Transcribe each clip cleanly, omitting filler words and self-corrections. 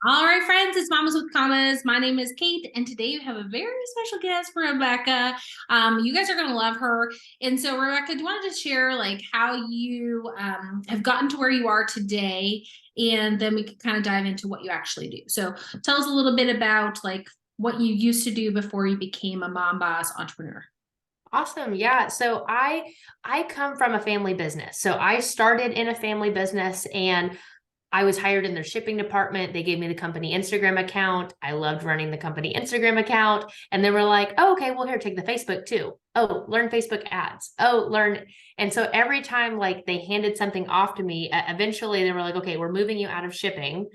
All right, friends, it's Mamas with Commas. My name is Kate, and today we have a very special guest, Rebekka. You guys are going to love her. And so, Rebekka, do you want to just share like how you have gotten to where you are today, and then we can kind of dive into what you actually do. So, tell us a little bit about like what you used to do before you became a mom boss entrepreneur. Awesome. Yeah. So I come from a family business. So I started in a family business and I was hired in their shipping department. They gave me the company Instagram account. I loved running the company Instagram account. And they were like, oh, okay, well, here, take the Facebook too. Oh, learn Facebook ads. Oh, learn. And so every time like they handed something off to me, eventually they were like, okay, we're moving you out of shipping.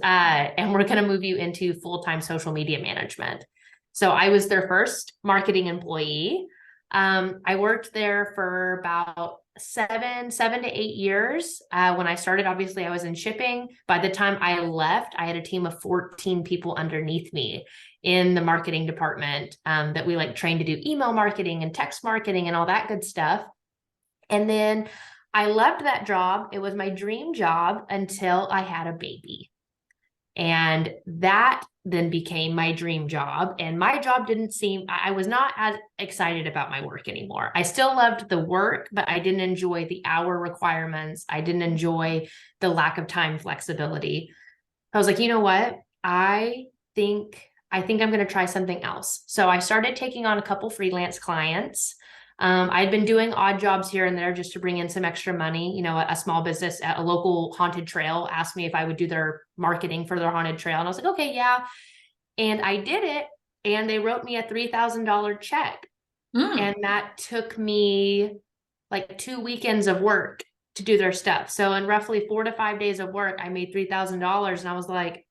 And we're going to move you into full-time social media management. So I was their first marketing employee. I worked there for about seven to 8 years. When I started, obviously, I was in shipping. By the time I left, I had a team of 14 people underneath me in the marketing department that we like trained to do email marketing and text marketing and all that good stuff. And then I loved that job. It was my dream job until I had a baby. And that then became my dream job. And my job didn't seem, I was not as excited about my work anymore. I still loved the work, but I didn't enjoy the hour requirements. I didn't enjoy the lack of time flexibility. I was like, you know what? I think I'm going to try something else. So I started taking on a couple freelance clients. I'd been doing odd jobs here and there just to bring in some extra money. You know, a small business at a local haunted trail asked me if I would do their marketing for their haunted trail. And I was like, okay, yeah. And I did it. And they wrote me a $3,000 check. Mm. And that took me like 2 weekends of work to do their stuff. So in roughly 4 to 5 days of work, I made $3,000. And I was like,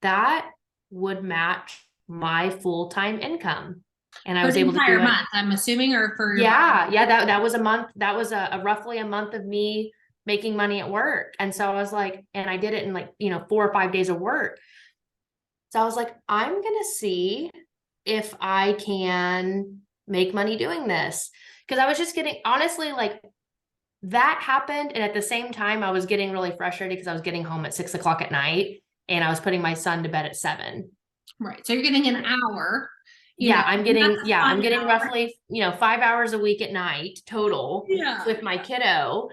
that would match my full-time income. And I For was the able to entire do it. month, I'm assuming, or for your. Yeah, that was a month. That was a roughly a month of me making money at work. And so I was like, and I did it in like, 4 or 5 days of work. So I was like, I'm gonna see if I can make money doing this. Because I was just getting, honestly, like that happened. And at the same time, I was getting really frustrated because I was getting home at 6 o'clock at night and I was putting my son to bed at 7. Right. So you're getting an hour, Yeah, and that's a I'm fun getting hour. roughly, 5 hours a week at night total Yeah. with my kiddo.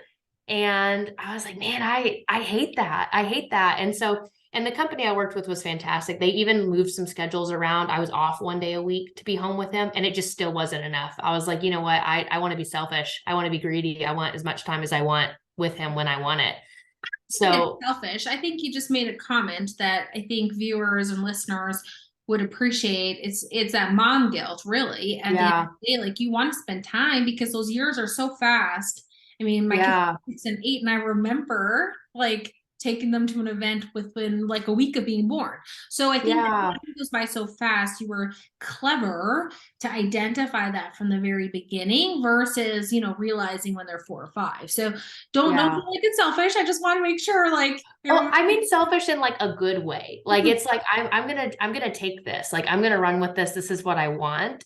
And I was like, man, I hate that. I hate that. And so, and the company I worked with was fantastic. They even moved some schedules around. I was off one day a week to be home with him, and it just still wasn't enough. I was like, you know what? I want to be selfish. I want to be greedy. I want as much time as I want with him when I want it. Think it's So selfish. I think you just made a comment that I think viewers and listeners would appreciate. It's that mom guilt, really. At the end of yeah, the day, like you want to spend time because those years are so fast. I mean, my kids yeah, are 6 and 8, and I remember like taking them to an event within like a week of being born. So I think that yeah, time goes by so fast. You were clever to identify that from the very beginning versus, realizing when they're 4 or 5. So don't yeah. feel like it's selfish. I just want to make sure like Oh, everyone. I mean selfish in like a good way. Like it's like I'm gonna take this. Like I'm gonna run with this. This is what I want.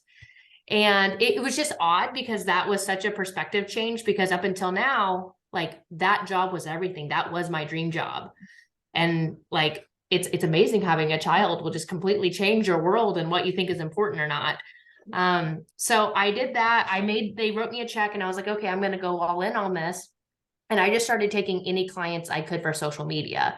And it was just odd because that was such a perspective change because up until now, like that job was everything. That was my dream job. And like it's amazing having a child will just completely change your world and what you think is important or not. So I did that. They wrote me a check and I was like, okay, I'm gonna go all in on this. And I just started taking any clients I could for social media.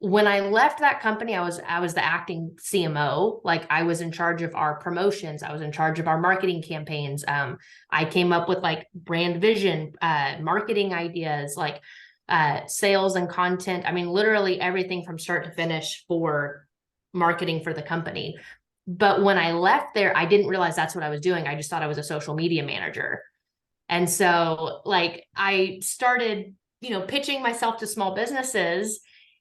When I left that company, I was the acting CMO. Like I was in charge of our promotions. I was in charge of our marketing campaigns. I came up with like brand vision, marketing ideas, like sales and content. I mean, literally everything from start to finish for marketing for the company. But when I left there, I didn't realize that's what I was doing. I just thought I was a social media manager. And so like I started, pitching myself to small businesses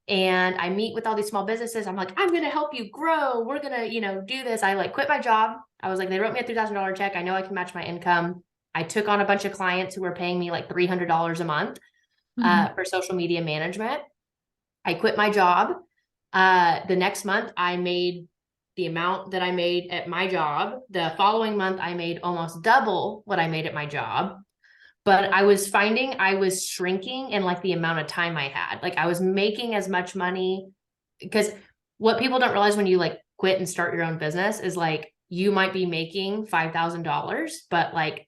and I meet with all these small businesses. I'm like, I'm going to help you grow. We're going to, do this. I like quit my job. I was like, they wrote me a $3,000 check. I know I can match my income. I took on a bunch of clients who were paying me like $300 a month Mhm. for social media management. I quit my job. The next month I made the amount that I made at my job. The following month, I made almost double what I made at my job. But I was finding I was shrinking in like the amount of time I had. Like I was making as much money because what people don't realize when you like quit and start your own business is like, you might be making $5,000, but like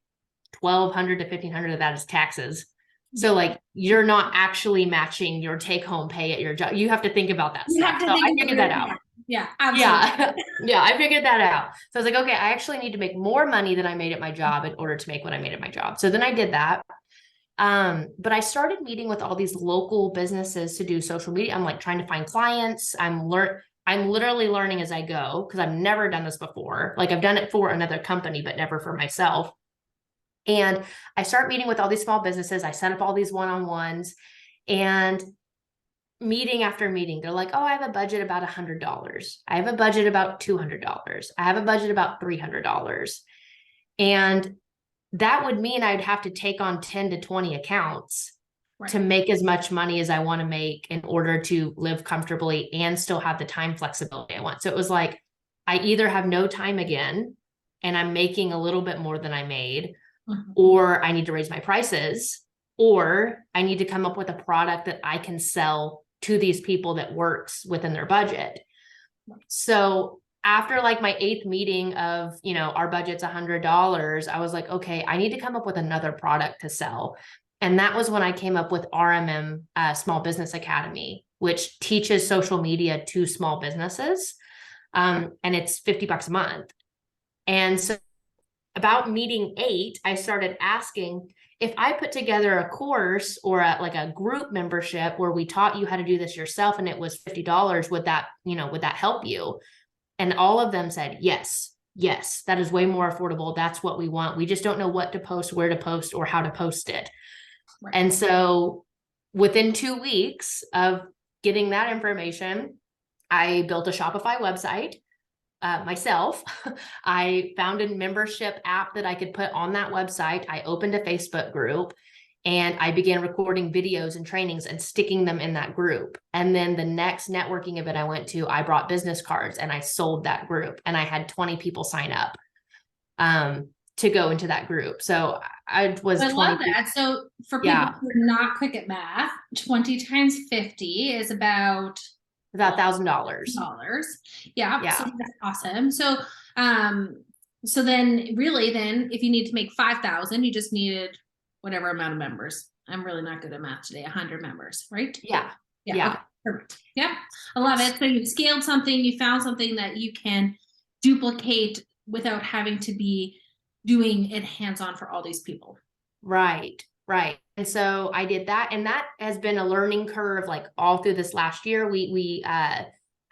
1,200 to 1,500 of that is taxes. So like you're not actually matching your take home pay at your job. You have to think about that You have stuff. to So I think about figured your, that out. yeah, absolutely. Yeah. Yeah. I figured that out. So I was like, okay, I actually need to make more money than I made at my job in order to make what I made at my job. So then I did that. But I started meeting with all these local businesses to do social media. I'm like trying to find clients. I'm literally learning as I go because I've never done this before. Like I've done it for another company, but never for myself. And I start meeting with all these small businesses. I set up all these one-on-ones, and meeting after meeting, they're like, oh, I have a budget about $100. I have a budget about $200. I have a budget about $300. And that would mean I'd have to take on 10 to 20 accounts to Right. make as much money as I want to make in order to live comfortably and still have the time flexibility I want. So it was like, I either have no time again and I'm making a little bit more than I made, Mhm. or I need to raise my prices, or I need to come up with a product that I can sell to these people that works within their budget. So after like my 8th meeting of, our budget's $100, I was like, okay, I need to come up with another product to sell. And that was when I came up with RMM, Small Business Academy, which teaches social media to small businesses. And it's $50 a month. And so about meeting 8, I started asking, if I put together a course or like a group membership where we taught you how to do this yourself and it was $50, would that help you? And all of them said, yes, that is way more affordable. That's what we want. We just don't know what to post, where to post, or how to post it. Right. And so within 2 weeks of getting that information, I built a Shopify website. Myself. I found a membership app that I could put on that website. I opened a Facebook group and I began recording videos and trainings and sticking them in that group. And then the next networking event I went to, I brought business cards and I sold that group, and I had 20 people sign up to go into that group. So I was I 20 love that. So for people yeah, who are not quick at math, 20 times 50 is about about $1,000. dollars. Yeah, so Yeah. that's awesome. Um, so then really then if you need to make 5,000, you just needed whatever amount of members. I'm really not good at math today. 100 members, right? Yeah. Yeah. Yeah. Okay. Perfect. Yeah. I love it. So you've scaled something, you found something that you can duplicate without having to be doing it hands-on for all these people. Right, right. And so I did that, and that has been a learning curve like all through this last year. We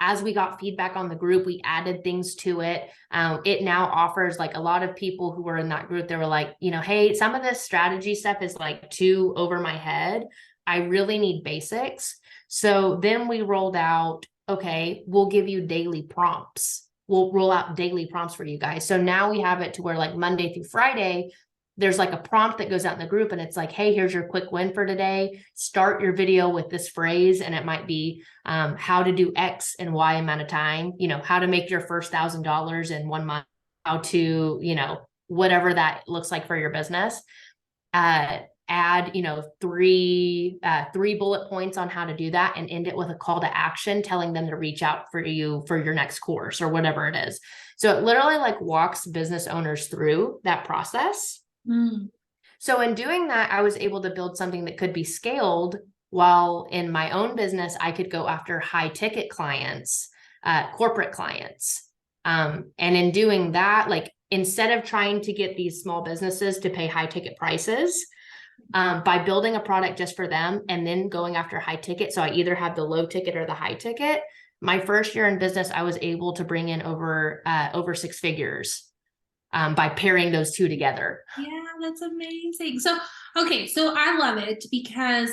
as we got feedback on the group, we added things to it. It now offers like a lot of people who were in that group, they were like, hey, some of this strategy stuff is like too over my head. I really need basics. So then we rolled out, okay, we'll give you daily prompts. We'll roll out daily prompts for you guys. So now we have it to where like Monday through Friday, there's like a prompt that goes out in the group and it's like, hey, here's your quick win for today. Start your video with this phrase. And it might be how to do X and Y amount of time, how to make your first $1,000 in 1 month, how to, whatever that looks like for your business. Add, 3 bullet points on how to do that and end it with a call to action, telling them to reach out for you for your next course or whatever it is. So it literally like walks business owners through that process. So in doing that, I was able to build something that could be scaled, while in my own business, I could go after high ticket clients, corporate clients. And in doing that, like instead of trying to get these small businesses to pay high ticket prices, by building a product just for them and then going after high ticket. So I either have the low ticket or the high ticket. My first year in business, I was able to bring in over 6 figures. By pairing those two together. Yeah, that's amazing. So, okay, so I love it because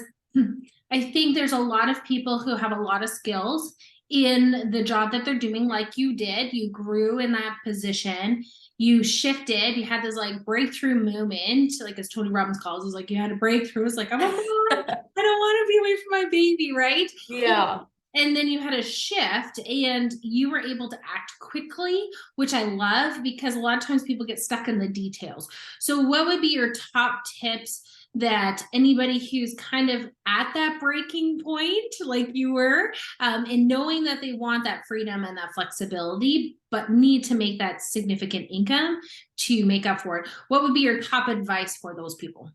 I think there's a lot of people who have a lot of skills in the job that they're doing, like you did. You grew in that position, you shifted, you had this like breakthrough moment, like as Tony Robbins calls, it's like you had a breakthrough. It's like, oh my God, I don't want to be away from my baby, right? Yeah. And then you had a shift and you were able to act quickly, which I love because a lot of times people get stuck in the details. So what would be your top tips that anybody who's kind of at that breaking point, like you were, and knowing that they want that freedom and that flexibility, but need to make that significant income to make up for it, what would be your top advice for those people?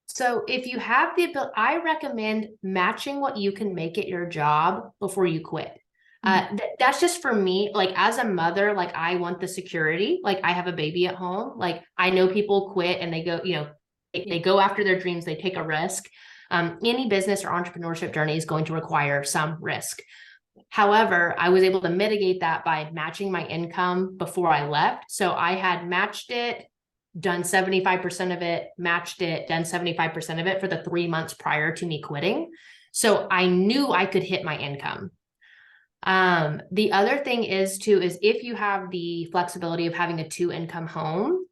So if you have the ability, I recommend matching what you can make at your job before you quit. That's just for me. Like as a mother, like I want the security. Like I have a baby at home. Like I know people quit and they go, they go after their dreams. They take a risk. Any business or entrepreneurship journey is going to require some risk. However, I was able to mitigate that by matching my income before I left. So I had matched it, done 75% of it, matched it, done 75% of it for the 3 months prior to me quitting. So I knew I could hit my income. The other thing is if you have the flexibility of having a 2-income home,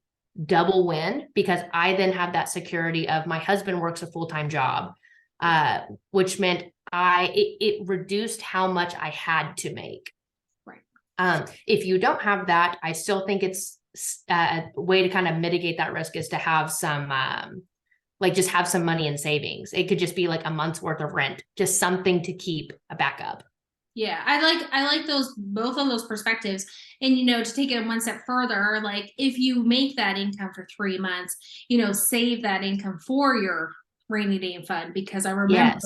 double win, because I then have that security of my husband works a full-time job, which meant it reduced how much I had to make. Right. If you don't have that, I still think it's a way to kind of mitigate that risk is to have some, like just have some money in savings. It could just be like a month's worth of rent, just something to keep a backup. Yeah, I like those, both of those perspectives. And to take it one step further, like if you make that income for 3 months, save that income for your rainy day fund. Because I remember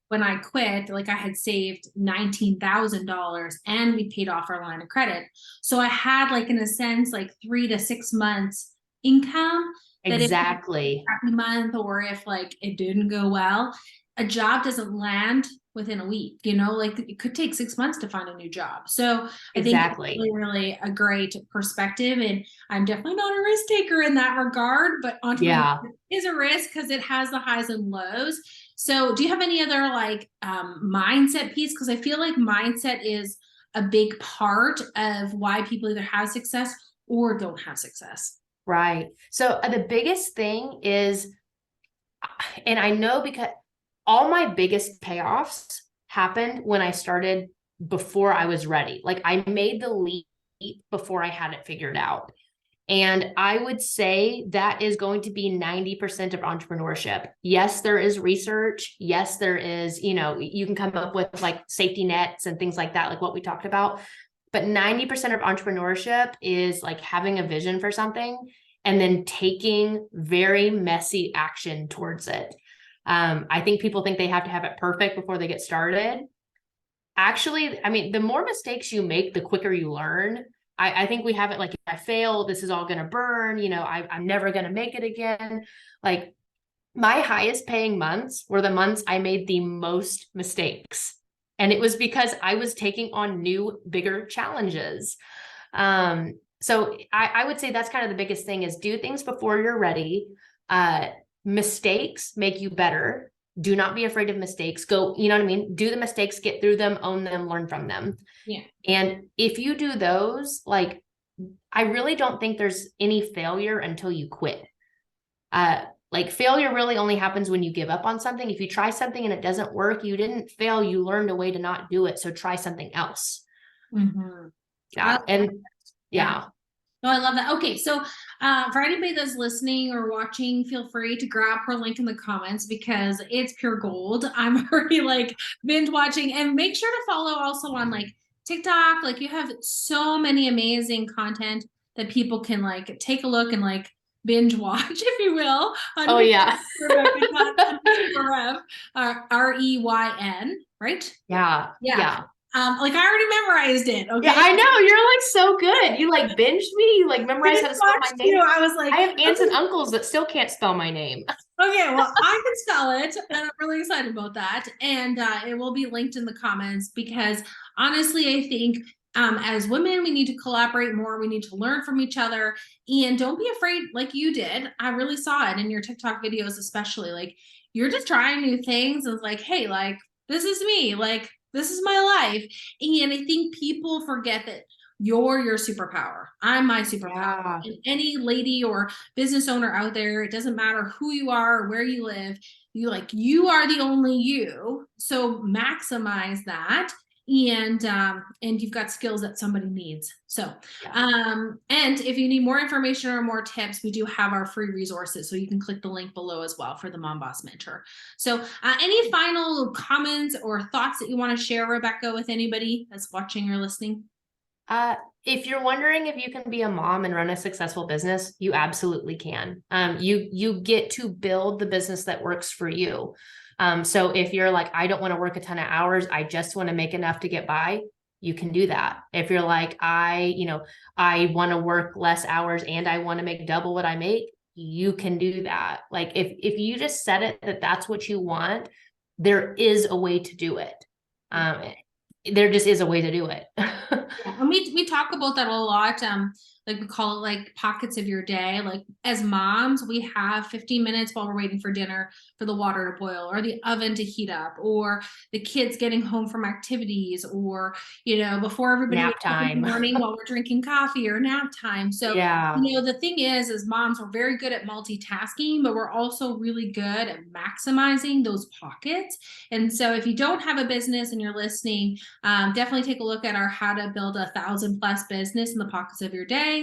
when I quit, like I had saved $19,000 and we paid off our line of credit. So I had like, in a sense, like 3 to 6 months income. Exactly. That if happy month, or if like it didn't go well, a job doesn't land within a week, like it could take 6 months to find a new job. So I think it's really, really a great perspective. And I'm definitely not a risk taker in that regard, but entrepreneurship is a risk because it has the highs and lows. So do you have any other like mindset piece? Because I feel like mindset is a big part of why people either have success or don't have success. Right. So the biggest thing is, and I know because all my biggest payoffs happened when I started before I was ready. Like I made the leap before I had it figured out. And I would say that is going to be 90% of entrepreneurship. Yes, there is research. Yes, there is, you can come up with like safety nets and things like that, like what we talked about. But 90% of entrepreneurship is like having a vision for something and then taking very messy action towards it. I think people think they have to have it perfect before they get started. Actually, I mean, the more mistakes you make, the quicker you learn. I think we have it like, if I fail, this is all going to burn, I'm never going to make it again. Like my highest paying months were the months I made the most mistakes. And it was because I was taking on new, bigger challenges. So I would say that's kind of the biggest thing is do things before you're ready. Mistakes make you better. Do not be afraid of mistakes. Go, you know what I mean? Do the mistakes, get through them, own them, learn from them. Yeah. And if you do those, like, I really don't think there's any failure until you quit. Like failure really only happens when you give up on something. If you try something and it doesn't work, you didn't fail. You learned a way to not do it. So try something else. Mm-hmm. Yeah. And yeah. No, I love that. Okay, so for anybody that's listening or watching, feel free to grab her link in the comments because it's pure gold. I'm already like binge watching, and make sure to follow also on like TikTok. Like you have so many amazing content that people can like take a look and like binge watch, if you will. Oh yeah. Rev, Reyn, right? Yeah. Yeah. Like I already memorized it. Okay. Yeah, I know. You're like so good. You like binged me. You like memorized how to spell my name. I was like, I have aunts and uncles that still can't spell my name. Okay, well, I can spell it, and I'm really excited about that. And it will be linked in the comments because honestly, I think as women, we need to collaborate more. We need to learn from each other, and don't be afraid, like you did. I really saw it in your TikTok videos, especially. Like you're just trying new things. And it's like, hey, like this is me. Like this is my life. And I think people forget that you're your superpower. I'm my superpower. Yeah. And any lady or business owner out there, it doesn't matter who you are or where you live, you are the only you. So maximize that and you've got skills that somebody needs. So Yeah. and if you need more information or more tips, we do have our free resources, so you can click the link below as well for the Mom Boss Mentor. So any final comments or thoughts that you want to share, Rebekka, with anybody that's watching or listening? If you're wondering if you can be a mom and run a successful business, you absolutely can. You get to build the business that works for you. So if you're like, I don't want to work a ton of hours, I just want to make enough to get by, you can do that. If you're like, I want to work less hours and I want to make double what I make, you can do that. Like if you just set it that that's what you want, there is a way to do it. There just is a way to do it. Yeah, and we talk about that a lot. Like we call it like pockets of your day. Like as moms, we have 15 minutes while we're waiting for dinner for the water to boil or the oven to heat up or the kids getting home from activities or, before everybody Nap wakes up in the time. morning while we're drinking coffee or nap time. So, Yeah. the thing is, as moms, we're very good at multitasking, but we're also really good at maximizing those pockets. And so if you don't have a business and you're listening, definitely take a look at our How to Build a 1,000+ business in the pockets of your day.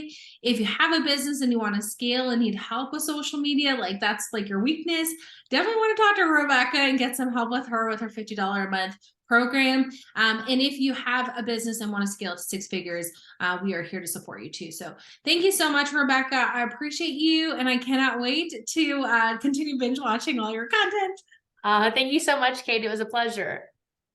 If you have a business and you want to scale and need help with social media, like that's like your weakness, definitely want to talk to Rebekka and get some help with her $50 a month program. And if you have a business and want to scale to 6 figures, we are here to support you too. So thank you so much, Rebekka. I appreciate you, and I cannot wait to continue binge watching all your content. Thank you so much, Kate. It was a pleasure.